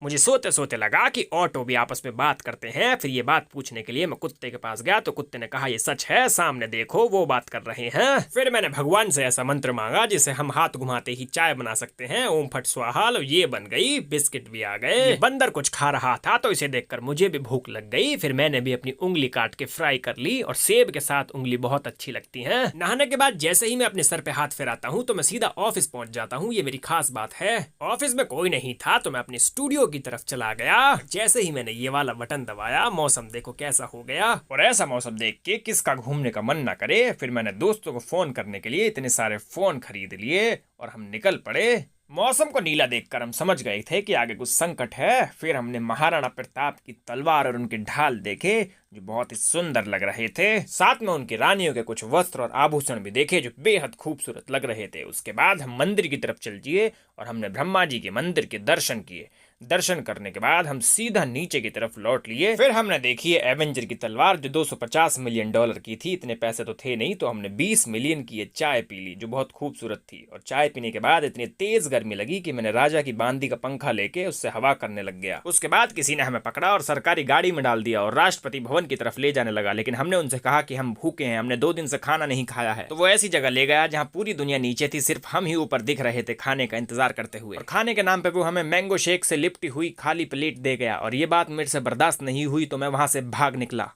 मुझे सोते सोते लगा कि ऑटो भी आपस में बात करते हैं। फिर ये बात पूछने के लिए मैं कुत्ते के पास गया तो कुत्ते ने कहा ये सच है, सामने देखो वो बात कर रहे हैं। फिर मैंने भगवान से ऐसा मंत्र मांगा जिसे हम हाथ घुमाते ही चाय बना सकते हैं। ओम फट स्वाहा, ये बन गई। बिस्किट भी आ गए। ये बंदर कुछ खा रहा था तो इसे देखकर मुझे भी भूख लग गई। फिर मैंने भी अपनी उंगली काट के फ्राई कर ली और सेब के साथ उंगली बहुत अच्छी लगती है। नहाने के बाद जैसे ही मैं अपने सर पे हाथ फेराता हूँ तो मैं सीधा ऑफिस पहुंच जाता हूँ। ये मेरी खास बात है। ऑफिस में कोई नहीं था तो मैं अपने स्टूडियो की तरफ चला गया। जैसे ही मैंने ये वाला बटन दबाया, मौसम देखो कैसा हो गया। और ऐसा मौसम देख के किसका घूमने का मन ना करे। फिर मैंने दोस्तों को फोन करने के लिए इतने सारे फोन खरीद लिए और हम निकल पड़े। मौसम को नीला देखकर हम समझ गए थे कि आगे कुछ संकट है। फिर हमने महाराणा प्रताप की तलवार और उनके ढाल देखे जो बहुत ही सुंदर लग रहे थे। साथ में उनकी रानियों के कुछ वस्त्र और आभूषण भी देखे जो बेहद खूबसूरत लग रहे थे। उसके बाद हम मंदिर की तरफ चल दिए और हमने ब्रह्मा जी के मंदिर के दर्शन किए। दर्शन करने के बाद हम सीधा नीचे की तरफ लौट लिए। फिर हमने देखी एवेंजर की तलवार जो $250 मिलियन की थी। इतने पैसे तो थे नहीं तो हमने 20 मिलियन की ये चाय पी ली जो बहुत खूबसूरत थी। और चाय पीने के बाद इतनी तेज गर्मी लगी कि मैंने राजा की बांदी का पंखा लेके उससे हवा करने लग गया। उसके बाद किसी ने हमें पकड़ा और सरकारी गाड़ी में डाल दिया और राष्ट्रपति भवन की तरफ ले जाने लगा। लेकिन हमने उनसे कहा कि हम भूखे हैं, हमने 2 दिन से खाना नहीं खाया है। तो वो ऐसी जगह ले गया जहाँ पूरी दुनिया नीचे थी, सिर्फ हम ही ऊपर दिख रहे थे खाने का इंतजार करते हुए। और खाने के नाम पे वो हमें मैंगो शेक से लिपटी हुई खाली प्लेट दे गया और ये बात मेरे से बर्दाश्त नहीं हुई तो मैं वहां से भाग निकला।